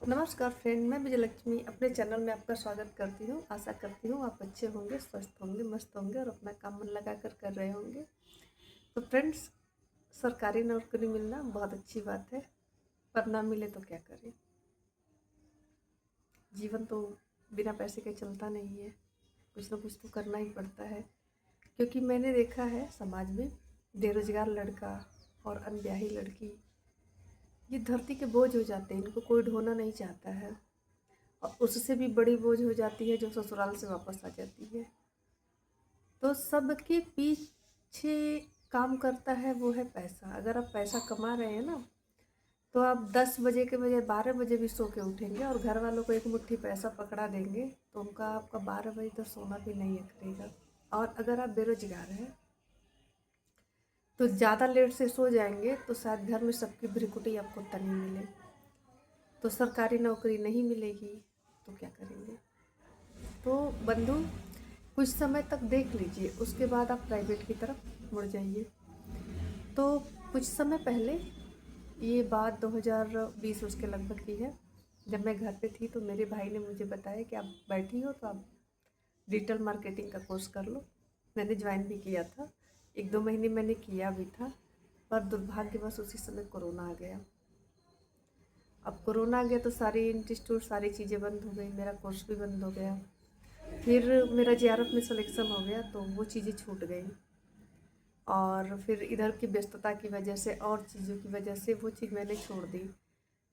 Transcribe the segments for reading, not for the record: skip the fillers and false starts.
नमस्कार फ्रेंड, मैं विजयलक्ष्मी अपने चैनल में आपका स्वागत करती हूँ। आशा करती हूँ आप अच्छे होंगे, स्वस्थ होंगे, मस्त होंगे और अपना काम मन लगा कर रहे होंगे। तो फ्रेंड्स, सरकारी नौकरी मिलना बहुत अच्छी बात है, पर ना मिले तो क्या करें। जीवन तो बिना पैसे के चलता नहीं है, कुछ ना कुछ तो करना ही पड़ता है। क्योंकि मैंने देखा है समाज में बेरोजगार लड़का और अनब्याही लड़की ये धरती के बोझ हो जाते हैं, इनको कोई ढोना नहीं चाहता है। और उससे भी बड़ी बोझ हो जाती है जो ससुराल से वापस आ जाती है। तो सबके पीछे काम करता है वो है पैसा। अगर आप पैसा कमा रहे हैं ना, तो आप 10 बजे के बजाय 12 बजे भी सो के उठेंगे और घर वालों को एक मुट्ठी पैसा पकड़ा देंगे तो उनका आपका 12 बजे तक सोना भी नहीं अखरेगा। और अगर आप बेरोजगार हैं तो ज़्यादा लेट से सो जाएंगे तो शायद घर में सबकी भ्रिकुटी आपको तनी मिले। तो सरकारी नौकरी नहीं मिलेगी तो क्या करेंगे। तो बंधु, कुछ समय तक देख लीजिए, उसके बाद आप प्राइवेट की तरफ मुड़ जाइए। तो कुछ समय पहले, ये बात 2020 उसके लगभग की है, जब मैं घर पे थी तो मेरे भाई ने मुझे बताया कि आप बैठी हो तो आप डिजिटल मार्केटिंग का कोर्स कर लो। मैंने ज्वाइन भी किया था, 1-2 महीने मैंने किया भी था, पर दुर्भाग्यवश उसी समय कोरोना आ गया। अब कोरोना आ गया तो सारी इंस्टीट्यूट सारी चीज़ें बंद हो गई, मेरा कोर्स भी बंद हो गया। फिर मेरा जेआरएफ में सिलेक्शन हो गया तो वो चीज़ें छूट गई। और फिर इधर की व्यस्तता की वजह से और चीज़ों की वजह से वो चीज़ मैंने छोड़ दी।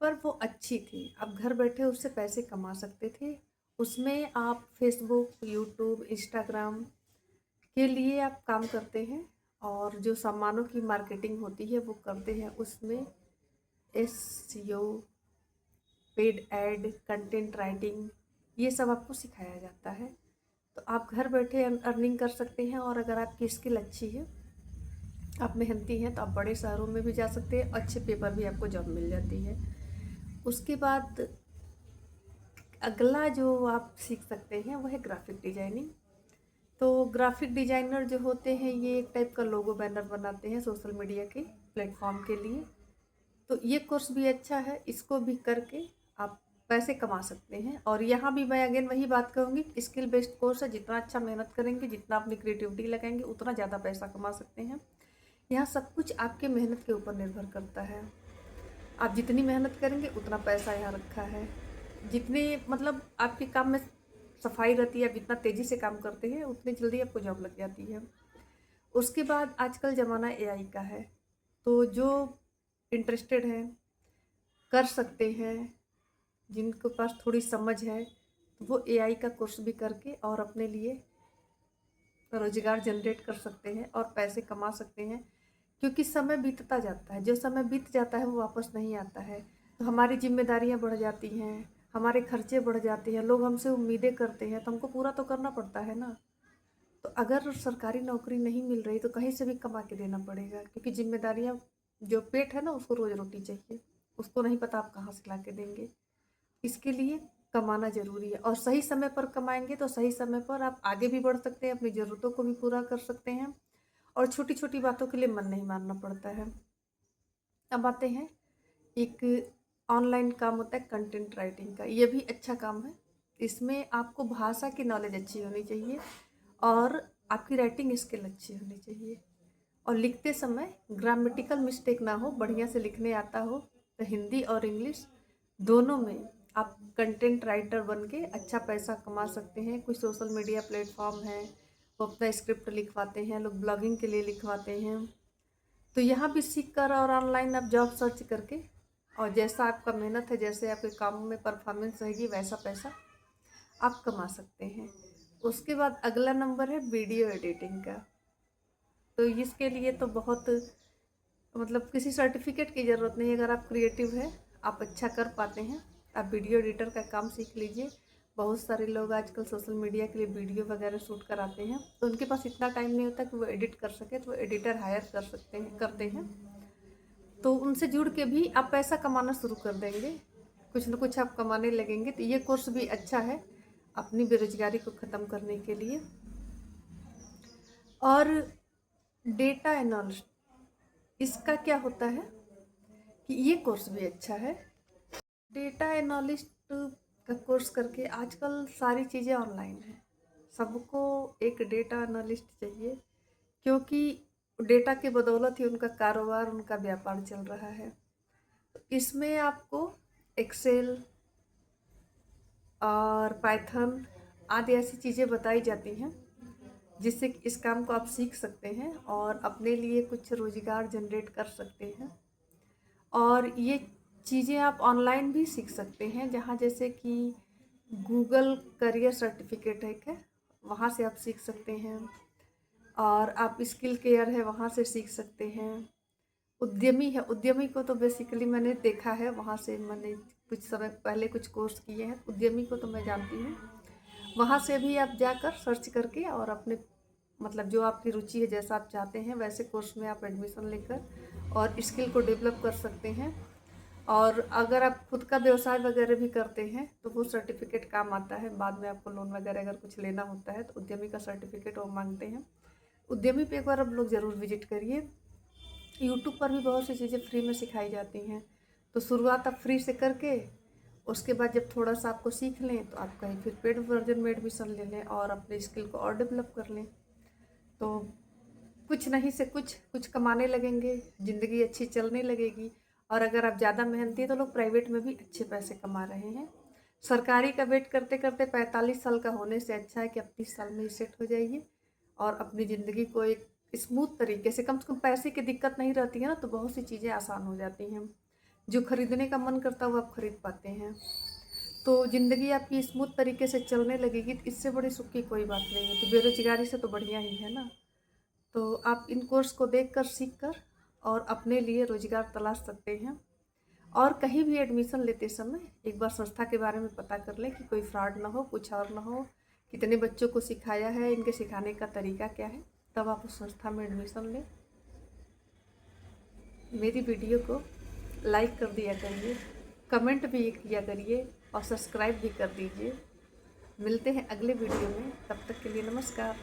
पर वो अच्छी थी, आप घर बैठे उससे पैसे कमा सकते थे। उसमें आप फेसबुक, यूट्यूब, इंस्टाग्राम के लिए आप काम करते हैं और जो सामानों की मार्केटिंग होती है वो करते हैं। उसमें SEO, paid ad, content writing, ये सब आपको सिखाया जाता है। तो आप घर बैठे अर्निंग कर सकते हैं। और अगर आपकी स्किल अच्छी है, आप मेहनती हैं, तो आप बड़े शहरों में भी जा सकते हैं, अच्छे पेपर भी आपको जॉब मिल जाती है। उसके बाद अगला जो आप सीख सकते हैं वो है ग्राफिक डिजाइनिंग। तो ग्राफिक डिजाइनर जो होते हैं ये एक टाइप का लोगो बैनर बनाते हैं सोशल मीडिया के प्लेटफॉर्म के लिए। तो ये कोर्स भी अच्छा है, इसको भी करके आप पैसे कमा सकते हैं। और यहाँ भी मैं अगेन वही बात कहूँगी, स्किल बेस्ड कोर्स है, जितना अच्छा मेहनत करेंगे, जितना अपनी क्रिएटिविटी लगाएंगे, उतना ज़्यादा पैसा कमा सकते हैं। यहाँ सब कुछ आपके मेहनत के ऊपर निर्भर करता है। आप जितनी मेहनत करेंगे उतना पैसा यहाँ रखा है। जितने मतलब आपके काम में सफाई रहती है, आप जितना तेज़ी से काम करते हैं उतनी जल्दी आपको जॉब लग जाती है। उसके बाद आजकल ज़माना एआई का है, तो जो इंटरेस्टेड हैं कर सकते हैं, जिनके पास थोड़ी समझ है तो वो एआई का कोर्स भी करके और अपने लिए रोजगार जनरेट कर सकते हैं और पैसे कमा सकते हैं। क्योंकि समय बीतता जाता है, जो समय बीत जाता है वो वापस नहीं आता है। तो हमारी जिम्मेदारियां बढ़ जाती हैं, हमारे खर्चे बढ़ जाते हैं, लोग हमसे उम्मीदें करते हैं तो हमको पूरा तो करना पड़ता है ना। तो अगर सरकारी नौकरी नहीं मिल रही तो कहीं से भी कमा के देना पड़ेगा, क्योंकि जिम्मेदारियां, जो पेट है ना उसको रोज रोटी चाहिए, उसको नहीं पता आप कहाँ से ला के देंगे। इसके लिए कमाना ज़रूरी है और सही समय पर कमाएंगे तो सही समय पर आप आगे भी बढ़ सकते हैं, अपनी ज़रूरतों को भी पूरा कर सकते हैं और छोटी छोटी बातों के लिए मन नहीं मारना पड़ता है। अब आते हैं, एक ऑनलाइन काम होता है कंटेंट राइटिंग का, ये भी अच्छा काम है। इसमें आपको भाषा की नॉलेज अच्छी होनी चाहिए और आपकी राइटिंग स्किल अच्छी होनी चाहिए। और लिखते समय ग्रामेटिकल मिस्टेक ना हो, बढ़िया से लिखने आता हो। तो हिंदी और इंग्लिश दोनों में आप कंटेंट राइटर बन के अच्छा पैसा कमा सकते हैं। कुछ सोशल मीडिया प्लेटफॉर्म है, वो अपना स्क्रिप्ट लिखवाते हैं, लोग ब्लॉगिंग के लिए लिखवाते हैं। तो यहाँ भी सीख कर और ऑनलाइन आप जॉब सर्च करके, और जैसा आपका मेहनत है, जैसे आपके काम में परफॉर्मेंस रहेगी, वैसा पैसा आप कमा सकते हैं। उसके बाद अगला नंबर है वीडियो एडिटिंग का। तो इसके लिए तो बहुत मतलब किसी सर्टिफिकेट की ज़रूरत नहीं है। अगर आप क्रिएटिव है, आप अच्छा कर पाते हैं, आप वीडियो एडिटर का काम सीख लीजिए। बहुत सारे लोग आजकल सोशल मीडिया के लिए वीडियो वगैरह शूट कराते हैं, तो उनके पास इतना टाइम नहीं होता कि वो एडिट कर सके, तो वो एडिटर हायर कर सकते हैं, करते हैं। तो उनसे जुड़ के भी आप पैसा कमाना शुरू कर देंगे, कुछ न कुछ आप कमाने लगेंगे। तो ये कोर्स भी अच्छा है अपनी बेरोजगारी को ख़त्म करने के लिए। और डेटा एनालिस्ट, इसका क्या होता है कि ये कोर्स भी अच्छा है। डेटा एनालिस्ट का कोर्स करके आजकल सारी चीज़ें ऑनलाइन हैं। सबको एक डेटा एनालिस्ट चाहिए, क्योंकि डेटा की बदौलत ही उनका कारोबार, उनका व्यापार चल रहा है। तो इसमें आपको एक्सेल और पाइथन आदि ऐसी चीज़ें बताई जाती हैं, जिससे इस काम को आप सीख सकते हैं और अपने लिए कुछ रोज़गार जनरेट कर सकते हैं। और ये चीज़ें आप ऑनलाइन भी सीख सकते हैं, जहाँ जैसे कि गूगल करियर सर्टिफिकेट एक है, वहाँ से आप सीख सकते हैं। और आप स्किल केयर है, वहाँ से सीख सकते हैं। उद्यमी है, उद्यमी को तो बेसिकली मैंने देखा है, वहाँ से मैंने कुछ समय पहले कुछ कोर्स किए हैं। उद्यमी को तो मैं जानती हूँ। वहाँ से भी आप जाकर सर्च करके और अपने मतलब जो आपकी रुचि है, जैसा आप चाहते हैं वैसे कोर्स में आप एडमिशन लेकर और स्किल को डेवलप कर सकते हैं। और अगर आप खुद का व्यवसाय वगैरह भी करते हैं तो वो सर्टिफिकेट काम आता है। बाद में आपको लोन वगैरह अगर कुछ लेना होता है तो उद्यमी का सर्टिफिकेट वो मांगते हैं। उद्यमी पे एक बार आप लोग ज़रूर विजिट करिए। यूट्यूब पर भी बहुत सी चीज़ें फ्री में सिखाई जाती हैं। तो शुरुआत आप फ्री से करके उसके बाद जब थोड़ा सा आपको सीख लें तो आप कहीं फिर पेड वर्जन में एडमिशन ले लें और अपने स्किल को और डेवलप कर लें। तो कुछ नहीं से कुछ कुछ कमाने लगेंगे, ज़िंदगी अच्छी चलने लगेगी। और अगर आप ज़्यादा मेहनती हैं तो लोग प्राइवेट में भी अच्छे पैसे कमा रहे हैं। सरकारी का वेट करते करते 45 साल का होने से अच्छा है कि आप 30 साल में ही सेट हो जाइए और अपनी ज़िंदगी को एक स्मूथ तरीके से कम पैसे की दिक्कत नहीं रहती है ना, तो बहुत सी चीज़ें आसान हो जाती हैं। जो खरीदने का मन करता है वो आप खरीद पाते हैं। तो ज़िंदगी आपकी स्मूथ तरीके से चलने लगेगी, तो इससे बड़ी सुख की कोई बात नहीं है। तो बेरोजगारी से तो बढ़िया ही है ना। तो आप इन कोर्स को देखकर, सीखकर और अपने लिए रोज़गार तलाश सकते हैं। और कहीं भी एडमिशन लेते समय एक बार संस्था के बारे में पता कर लें कि कोई फ्रॉड ना हो, कुछ और ना हो, कितने बच्चों को सिखाया है, इनके सिखाने का तरीका क्या है, तब आप उस संस्था में एडमिशन लें। मेरी वीडियो को लाइक कर दिया करिए, कमेंट भी किया करिए और सब्सक्राइब भी कर दीजिए। मिलते हैं अगले वीडियो में, तब तक के लिए नमस्कार।